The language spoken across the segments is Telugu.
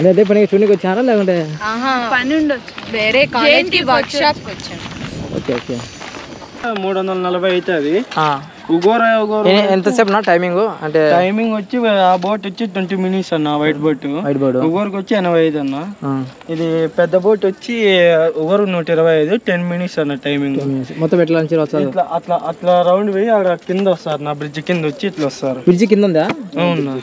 అంటే అదే పని చూడడానికి వచ్చారా లేకుంటే పని ఉండొచ్చు, వేరే కాలేజ్కి వర్క్ షాప్కి వచ్చాను. Okay okay. 340 అవుతుంది. ఎంతసేపు నా టైమింగ్? అంటే టైమింగ్ వచ్చి ఆ బోట్ వచ్చి 20 minutes అన్న. వైట్ బోట్ ఉగోరుకి వచ్చి 85 అన్న. ఇది పెద్ద బోట్ వచ్చి ఉగోరు 125, 10 minutes అన్న టైమింగ్. మొత్తం ఎట్లా నుంచి వస్తారు? అట్లా రౌండ్ పోయి అక్కడ కింద వస్తారు నా బ్రిడ్జ్ కింద వచ్చి ఇట్లా వస్తారు. బ్రిడ్జ్ కింద ఉందా? అవునా.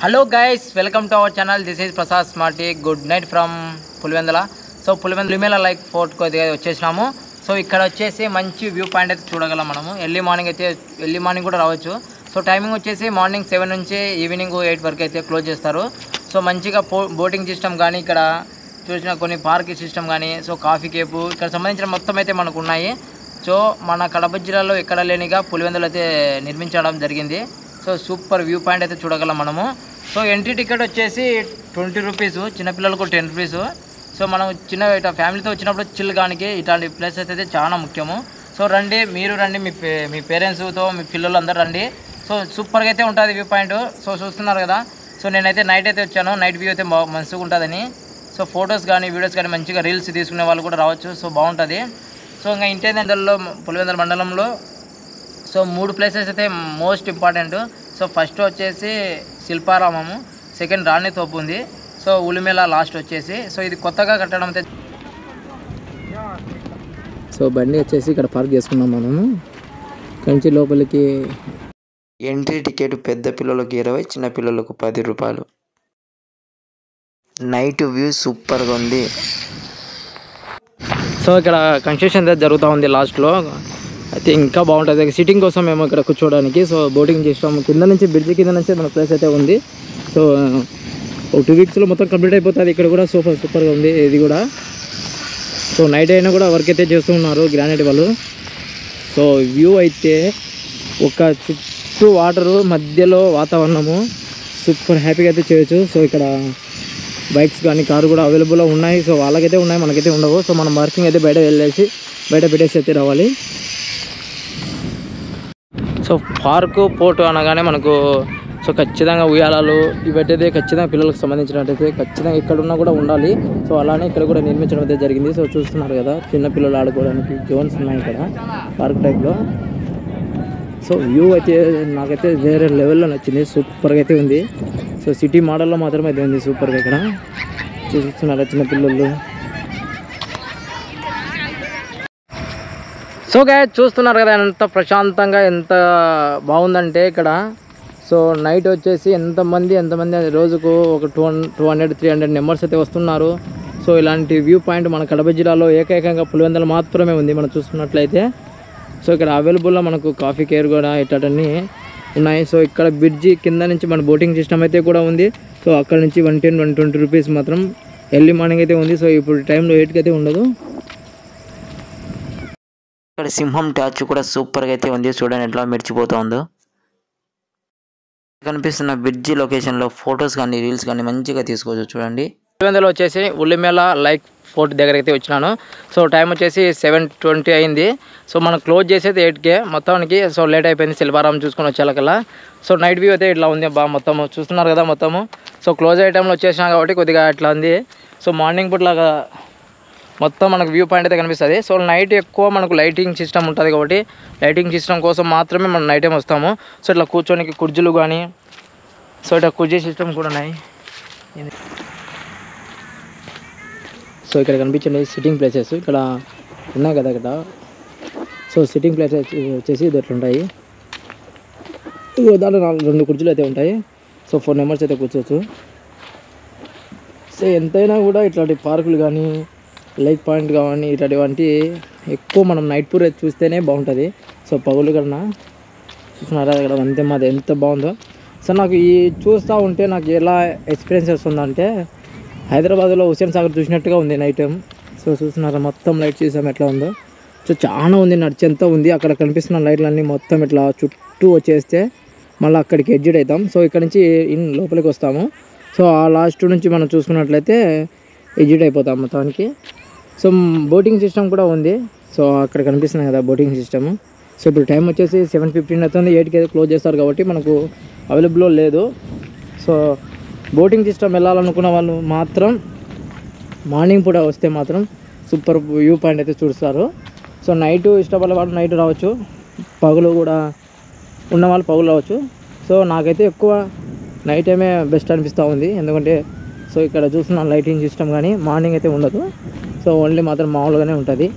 Hello guys, welcome to our channel. This is Prasad smarty. Good night from Pulivendula. So Pulivendula like fort కొద్దిగా వచ్చేసినాము. సో ఇక్కడ వచ్చేసి మంచి వ్యూ పాయింట్ అయితే చూడగలం మనము. ఎర్లీ మార్నింగ్ కూడా రావచ్చు. సో టైమింగ్ వచ్చేసి మార్నింగ్ 7 నుంచి ఈవినింగ్ 8 వరకు అయితే క్లోజ్ చేస్తారు. సో మంచిగా బోటింగ్ సిస్టమ్ కానీ, ఇక్కడ చూసిన కొన్ని పార్కింగ్ సిస్టమ్ కానీ, సో కాఫీ కేపు ఇక్కడ సంబంధించిన మొత్తం అయితే మనకు ఉన్నాయి. సో మన కడప జిల్లాలో ఎక్కడ లేనిగా పులివెందులు అయితే నిర్మించడం జరిగింది. సో సూపర్ వ్యూ పాయింట్ అయితే చూడగలం మనము. సో ఎంట్రీ టికెట్ వచ్చేసి 20 రూపీస్, చిన్నపిల్లలకు 10 రూపీస్. సో మనం ఇట్లా ఫ్యామిలీతో వచ్చినప్పుడు చిల్గానికి ఇట్లాంటి ప్లేసెస్ అయితే చాలా ముఖ్యము. సో రండి, మీరు రండి, మీ పేరెంట్స్తో మీ పిల్లలు అందరూ రండి. సో సూపర్గా అయితే ఉంటుంది వ్యూ పాయింట్. సో చూస్తున్నారు కదా. సో నేనైతే నైట్ అయితే వచ్చాను. నైట్ వ్యూ అయితే మంచిగా ఉంటుందని. సో ఫొటోస్ కానీ వీడియోస్ కానీ మంచిగా రీల్స్ తీసుకునే వాళ్ళు కూడా రావచ్చు. సో బాగుంటుంది. సో ఇంకా ఇంటేందులో పులివెందుల మండలంలో సో 3 ప్లేసెస్ అయితే మోస్ట్ ఇంపార్టెంట్. సో ఫస్ట్ వచ్చేసి శిల్పారామము, సెకండ్ రాణి తోపు ఉంది, సో ఉలిమేల లాస్ట్ వచ్చేసి. సో ఇది కొత్తగా కట్టడం అయితే. సో బండి వచ్చేసి ఇక్కడ పార్క్ చేసుకున్నాం మనము. కంచి లోపలికి ఎంట్రీ టికెట్ పెద్ద పిల్లలకు 20, చిన్న పిల్లలకు 10 రూపాయలు. నైట్ వ్యూ సూపర్గా ఉంది. సో ఇక్కడ కన్స్ట్రక్షన్ అయితే జరుగుతూ ఉంది లాస్ట్లో. అయితే ఇంకా బాగుంటుంది సిట్టింగ్ కోసం మేము ఇక్కడ కూర్చోవడానికి. సో బోటింగ్ చేస్తాము కింద నుంచి, బ్రిడ్జ్ కింద నుంచి మన ప్లేస్ అయితే ఉంది. సో 2 వీక్స్లో మొత్తం కంప్లీట్ అయిపోతుంది. ఇక్కడ కూడా సూపర్గా ఉంది ఇది కూడా. సో నైట్ అయినా కూడా వర్క్ అయితే చేస్తూ ఉన్నారు గ్రానైట్ వాళ్ళు. సో వ్యూ అయితే ఒక చుట్టూ వాటరు, మధ్యలో వాతావరణము, సూపర్ హ్యాపీగా అయితే చేయొచ్చు. సో ఇక్కడ బైక్స్ కానీ కారు కూడా అవైలబుల్గా ఉన్నాయి. సో వాళ్ళకైతే ఉన్నాయి, మనకైతే ఉండవు. సో మనం పార్కింగ్ అయితే బయట పెట్టేసి అయితే రావాలి. సో పార్కు పోర్టు అనగానే మనకు సో ఖచ్చితంగా ఉయ్యాలాలు ఇవైతే ఖచ్చితంగా పిల్లలకు సంబంధించినట్టయితే ఖచ్చితంగా ఎక్కడున్నా కూడా ఉండాలి. సో అలానే ఇక్కడ కూడా నిర్మించడం అయితే జరిగింది. సో చూస్తున్నారు కదా, చిన్న పిల్లలు ఆడుకోవడానికి జోన్స్ ఉన్నాయి ఇక్కడ పార్క్ టైప్లో. సో వ్యూ అయితే నాకైతే వేరే లెవెల్లో నచ్చింది, సూపర్గా అయితే ఉంది. సో సిటీ మోడల్లో మాత్రమే అయితే ఉంది సూపర్గా. ఇక్కడ చూస్తున్నారు చిన్న పిల్లలు. సో గైస్ చూస్తున్నారు కదా ఎంత ప్రశాంతంగా ఎంత బాగుందంటే ఇక్కడ. సో నైట్ వచ్చేసి ఎంతమంది రోజుకు ఒక 200-300 మెంబర్స్ అయితే వస్తున్నారు. సో ఇలాంటి వ్యూ పాయింట్ మన కడప జిల్లాలో ఏకైకంగా పులివెందుల మాత్రమే ఉంది మనం చూస్తున్నట్లయితే. సో ఇక్కడ అవైలబుల్లో మనకు కాఫీ కేర్ కూడా ఇట్లాంటివన్నీ ఉన్నాయి. సో ఇక్కడ బ్రిడ్జి కింద నుంచి మన బోటింగ్ సిస్టమ్ అయితే కూడా ఉంది. సో అక్కడ నుంచి 110-120 రూపీస్ మాత్రం ఎర్లీ మార్నింగ్ అయితే ఉంది. సో ఇప్పుడు టైంలో 8కి అయితే ఉండదు. ఇక్కడ సింహం ట్యాచ్ కూడా సూపర్గా అయితే ఉంది. చూడండి ఎట్లా మెరిచిపోతుందో. కనిపిస్తున్న బ్రిడ్జి లొకేషన్లో ఫొటోస్ కానీ రీల్స్ కానీ మంచిగా తీసుకోవచ్చు. చూడండి పులివెందులో వచ్చేసి ఉల్లిమేల లైక్ ఫోర్ట్ దగ్గర అయితే వచ్చినాను. సో టైం వచ్చేసి 7:20 అయింది. సో మనం క్లోజ్ చేసేది 8కే మొత్తానికి. సో లేట్ అయిపోయింది శిల్పారామం చూసుకొని వచ్చేకల్లా. సో నైట్ వ్యూ అయితే ఇట్లా ఉంది బా, మొత్తము చూస్తున్నారు కదా మొత్తము. సో క్లోజ్ అయ్యే టైంలో వచ్చేసినా కాబట్టి కొద్దిగా ఇట్లా ఉంది. సో మార్నింగ్ పూటలాగా మొత్తం మనకు వ్యూ పాయింట్ అయితే కనిపిస్తుంది. సో నైట్ ఎక్కువ మనకు లైటింగ్ సిస్టమ్ ఉంటుంది కాబట్టి లైటింగ్ సిస్టమ్ కోసం మాత్రమే మనం నైట్ టైం వస్తాము. సో ఇట్లా కూర్చోనికి కుర్జీలు కానీ, సో ఇట్లా కుర్జీ సిస్టమ్ కూడా ఉన్నాయి. సో ఇక్కడ కనిపించండి సిట్టింగ్ ప్లేసెస్ ఇక్కడ ఉన్నాయి కదా ఇక్కడ. సో సిట్టింగ్ ప్లేసెస్ వచ్చేసి ఇది ఎట్లా ఉంటాయి. దాంట్లో 2 కుర్చీలు అయితే ఉంటాయి. సో 4 మెంబర్స్ అయితే కూర్చోవచ్చు. సో ఎంతైనా కూడా ఇట్లాంటి పార్కులు కానీ, లైక్ పాయింట్ కానీ ఇట్లాంటివంటి ఎక్కువ మనం నైట్ పూర్ చూస్తేనే బాగుంటుంది. సో పగులు కన్నా చూస్తున్నారా ఇక్కడ అంతే మాది ఎంత బాగుందో. సో నాకు ఈ చూస్తూ ఉంటే నాకు ఎలా ఎక్స్పీరియన్స్ వస్తుందంటే హైదరాబాద్లో హుస్సేన్ సాగర్ చూసినట్టుగా ఉంది నైట్ టైం. సో చూస్తున్నారా మొత్తం లైట్ చూసాం ఎట్లా ఉందో. సో చాలా ఉంది, నడిచేంత ఉంది. అక్కడ కనిపిస్తున్న లైట్లన్నీ మొత్తం ఇట్లా చుట్టూ వచ్చేస్తే మళ్ళీ అక్కడికి ఎగ్జిట్ అవుతాం. సో ఇక్కడ నుంచి లోపలికి వస్తాము. సో ఆ లాస్ట్ నుంచి మనం చూసుకున్నట్లయితే ఎగ్జిట్ అయిపోతాం మొత్తానికి. సో బోటింగ్ సిస్టమ్ కూడా ఉంది. సో అక్కడ కనిపిస్తుంది కదా బోటింగ్ సిస్టమ్. సో ఇప్పుడు టైం వచ్చేసి 7:15 అవుతుంది. 8కి అయితే క్లోజ్ చేస్తారు కాబట్టి మనకు అవైలబుల్లో లేదు. సో బోటింగ్ సిస్టమ్ వెళ్ళాలనుకున్న వాళ్ళు మాత్రం మార్నింగ్ పూట వస్తే మాత్రం సూపర్ వ్యూ పాయింట్ అయితే చూస్తారు. సో నైట్ ఇష్టపడే వాళ్ళు నైట్ రావచ్చు, పగులు కూడా ఉన్న వాళ్ళు పగులు రావచ్చు. సో నాకైతే ఎక్కువ నైట్ టైమే బెస్ట్ అనిపిస్తూ ఉంది. ఎందుకంటే సో ఇక్కడ చూస్తున్న లైటింగ్ సిస్టమ్ కానీ మార్నింగ్ అయితే ఉండదు. సో ఓన్లీ మాత్రం మామూలుగానే ఉంటుంది.